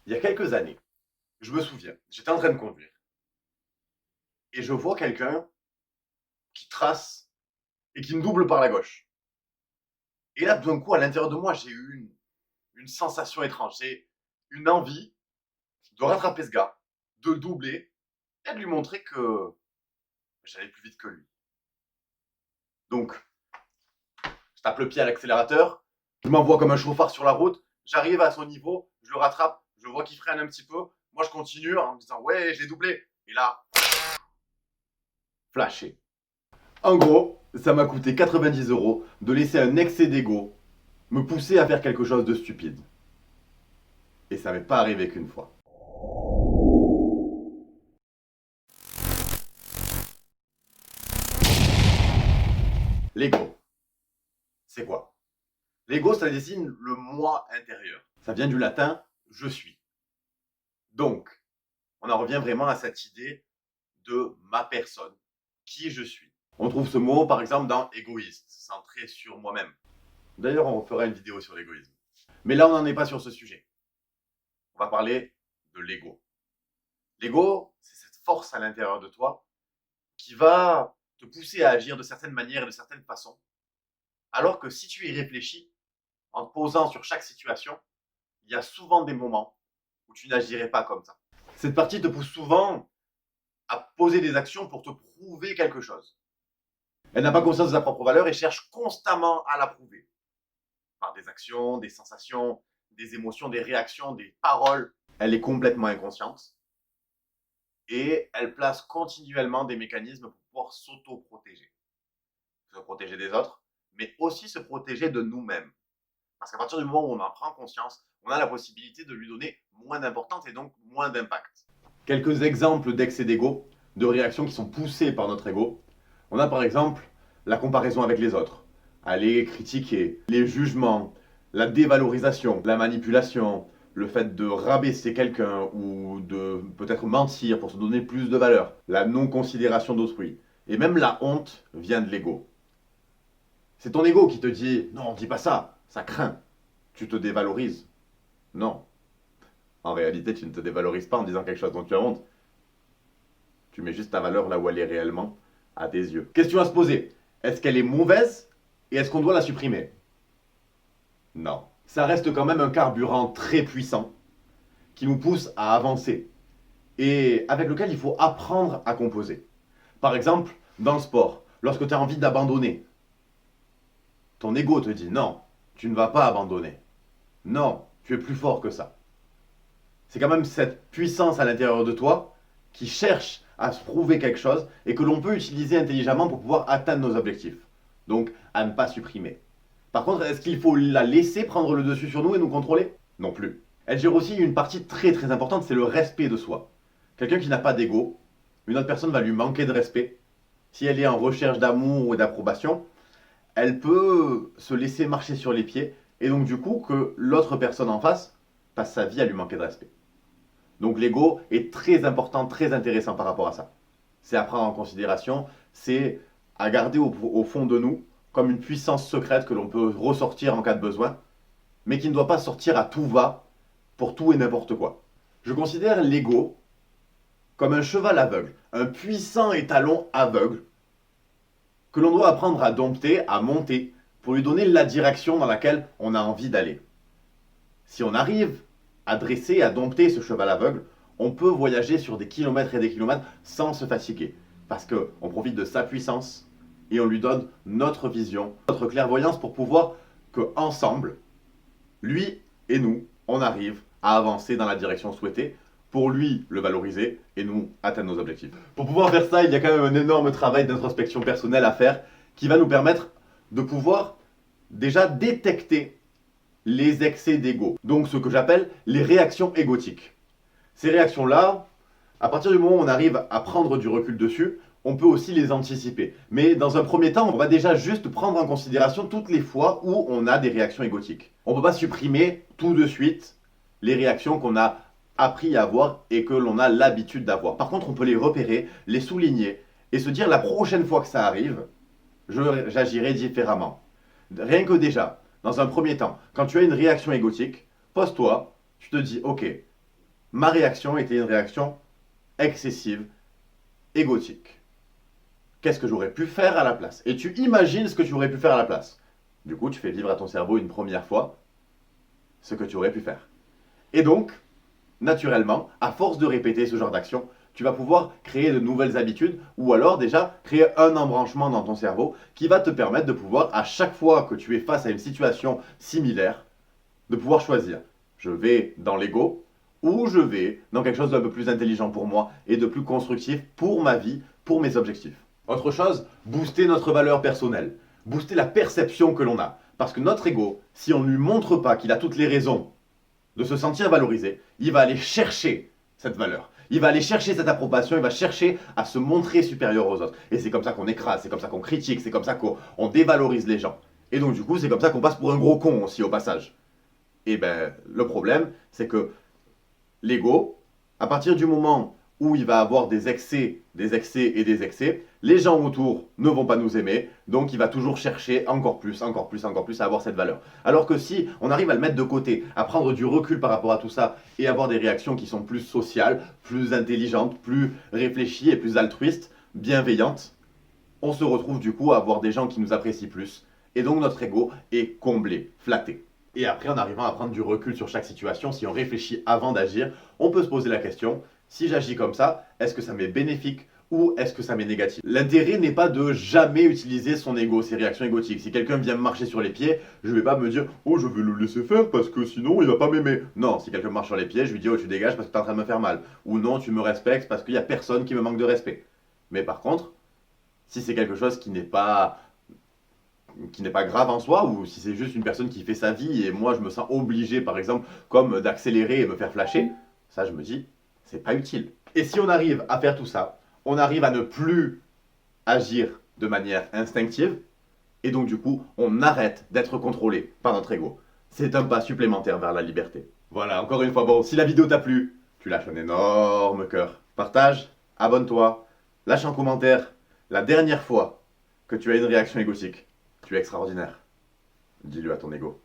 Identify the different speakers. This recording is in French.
Speaker 1: Il y a quelques années, je me souviens, j'étais en train de conduire et je vois quelqu'un qui trace et qui me double par la gauche. Et là, d'un coup, à l'intérieur de moi, j'ai eu une sensation étrange. C'est une envie de rattraper ce gars, de le doubler et de lui montrer que j'allais plus vite que lui. Donc, je tape le pied à l'accélérateur, je m'envoie comme un chauffard sur la route, j'arrive à son niveau, je le rattrape, je vois qu'il freine un petit peu. Moi, je continue en me disant, ouais, je l'ai doublé. Et là, flashé. En gros, ça m'a coûté 90 € de laisser un excès d'ego me pousser à faire quelque chose de stupide. Et ça m'est pas arrivé qu'une fois. L'ego, c'est quoi? L'ego, ça désigne le moi intérieur. Ça vient du latin je suis. Donc, on en revient vraiment à cette idée de ma personne, qui je suis. On trouve ce mot, par exemple, dans égoïste, centré sur moi-même. D'ailleurs, on fera une vidéo sur l'égoïsme. Mais là, on n'en est pas sur ce sujet. On va parler de l'ego. L'ego, c'est cette force à l'intérieur de toi qui va te pousser à agir de certaines manières et de certaines façons. Alors que si tu y réfléchis, en te posant sur chaque situation, il y a souvent des moments où tu n'agirais pas comme ça. Cette partie te pousse souvent à poser des actions pour te prouver quelque chose. Elle n'a pas conscience de sa propre valeur et cherche constamment à la prouver. Par des actions, des sensations, des émotions, des réactions, des paroles. Elle est complètement inconsciente. Et elle place continuellement des mécanismes pour pouvoir s'auto-protéger. Se protéger des autres, mais aussi se protéger de nous-mêmes. Parce qu'à partir du moment où on en prend conscience, on a la possibilité de lui donner moins d'importance et donc moins d'impact. Quelques exemples d'excès d'ego, de réactions qui sont poussées par notre ego. On a par exemple la comparaison avec les autres, aller critiquer, les jugements, la dévalorisation, la manipulation, le fait de rabaisser quelqu'un ou de peut-être mentir pour se donner plus de valeur, la non-considération d'autrui. Et même la honte vient de l'ego. C'est ton ego qui te dit non, dis pas ça, ça craint, tu te dévalorises. Non. En réalité, tu ne te dévalorises pas en disant quelque chose dont tu as honte. Tu mets juste ta valeur là où elle est réellement, à tes yeux. Question à se poser. Est-ce qu'elle est mauvaise et est-ce qu'on doit la supprimer? Non. Ça reste quand même un carburant très puissant qui nous pousse à avancer et avec lequel il faut apprendre à composer. Par exemple, dans le sport, lorsque tu as envie d'abandonner, ton ego te dit non, tu ne vas pas abandonner. Non, tu es plus fort que ça. C'est quand même cette puissance à l'intérieur de toi qui cherche à se prouver quelque chose et que l'on peut utiliser intelligemment pour pouvoir atteindre nos objectifs. Donc, à ne pas supprimer. Par contre, est-ce qu'il faut la laisser prendre le dessus sur nous et nous contrôler? Non plus. Elle gère aussi une partie très très importante, c'est le respect de soi. Quelqu'un qui n'a pas d'ego, une autre personne va lui manquer de respect. Si elle est en recherche d'amour ou d'approbation, elle peut se laisser marcher sur les pieds et donc du coup que l'autre personne en face passe sa vie à lui manquer de respect. Donc l'ego est très important, très intéressant par rapport à ça. C'est à prendre en considération, c'est à garder au fond de nous comme une puissance secrète que l'on peut ressortir en cas de besoin, mais qui ne doit pas sortir à tout va pour tout et n'importe quoi. Je considère l'ego comme un cheval aveugle, un puissant étalon aveugle que l'on doit apprendre à dompter, à monter, pour lui donner la direction dans laquelle on a envie d'aller. Si on arrive à dresser, à dompter ce cheval aveugle, on peut voyager sur des kilomètres et des kilomètres sans se fatiguer. Parce qu'on profite de sa puissance et on lui donne notre vision, notre clairvoyance pour pouvoir que ensemble, lui et nous, on arrive à avancer dans la direction souhaitée pour lui le valoriser et nous atteindre nos objectifs. Pour pouvoir faire ça, il y a quand même un énorme travail d'introspection personnelle à faire qui va nous permettre de pouvoir déjà détecter les excès d'ego. Donc ce que j'appelle les réactions égotiques. Ces réactions-là, à partir du moment où on arrive à prendre du recul dessus, on peut aussi les anticiper. Mais dans un premier temps, on va déjà juste prendre en considération toutes les fois où on a des réactions égotiques. On ne peut pas supprimer tout de suite les réactions qu'on a appris à avoir et que l'on a l'habitude d'avoir. Par contre, on peut les repérer, les souligner et se dire la prochaine fois que ça arrive, j'agirai différemment. Rien que déjà, dans un premier temps, quand tu as une réaction égotique, pose-toi, tu te dis, ok, ma réaction était une réaction excessive, égotique. Qu'est-ce que j'aurais pu faire à la place? Et tu imagines ce que tu aurais pu faire à la place. Du coup, tu fais vivre à ton cerveau une première fois ce que tu aurais pu faire. Et donc, naturellement, à force de répéter ce genre d'action, tu vas pouvoir créer de nouvelles habitudes ou alors déjà créer un embranchement dans ton cerveau qui va te permettre de pouvoir, à chaque fois que tu es face à une situation similaire, de pouvoir choisir. Je vais dans l'ego ou je vais dans quelque chose d'un peu plus intelligent pour moi et de plus constructif pour ma vie, pour mes objectifs. Autre chose, booster notre valeur personnelle, booster la perception que l'on a. Parce que notre ego, si on ne lui montre pas qu'il a toutes les raisons de se sentir valorisé, il va aller chercher cette valeur. Il va aller chercher cette approbation, il va chercher à se montrer supérieur aux autres. Et c'est comme ça qu'on écrase, c'est comme ça qu'on critique, c'est comme ça qu'on dévalorise les gens. Et donc du coup, c'est comme ça qu'on passe pour un gros con aussi au passage. Et ben, le problème, c'est que l'ego, à partir du moment où il va avoir des excès et des excès, les gens autour ne vont pas nous aimer, donc il va toujours chercher encore plus à avoir cette valeur. Alors que si on arrive à le mettre de côté, à prendre du recul par rapport à tout ça et avoir des réactions qui sont plus sociales, plus intelligentes, plus réfléchies et plus altruistes, bienveillantes, on se retrouve du coup à avoir des gens qui nous apprécient plus. Et donc notre ego est comblé, flatté. Et après, en arrivant à prendre du recul sur chaque situation, si on réfléchit avant d'agir, on peut se poser la question, si j'agis comme ça, est-ce que ça m'est bénéfique ou est-ce que ça m'est négatif? L'intérêt n'est pas de jamais utiliser son ego, ses réactions égotiques. Si quelqu'un vient me marcher sur les pieds, je vais pas me dire « Oh, je vais le laisser faire parce que sinon il va pas m'aimer ». Non, si quelqu'un me marche sur les pieds, je lui dis « Oh, tu dégages parce que tu es en train de me faire mal ». Ou « Non, tu me respectes parce qu'il y a personne qui me manque de respect ». Mais par contre, si c'est quelque chose qui n'est pas grave en soi, ou si c'est juste une personne qui fait sa vie et moi je me sens obligé, par exemple, comme d'accélérer et me faire flasher, ça je me dis, c'est pas utile. Et si on arrive à faire tout ça, on arrive à ne plus agir de manière instinctive, et donc du coup, on arrête d'être contrôlé par notre ego. C'est un pas supplémentaire vers la liberté. Voilà, encore une fois, bon, si la vidéo t'a plu, tu lâches un énorme cœur. Partage, abonne-toi, lâche un commentaire. La dernière fois que tu as une réaction égotique, tu es extraordinaire. Dis-le à ton ego.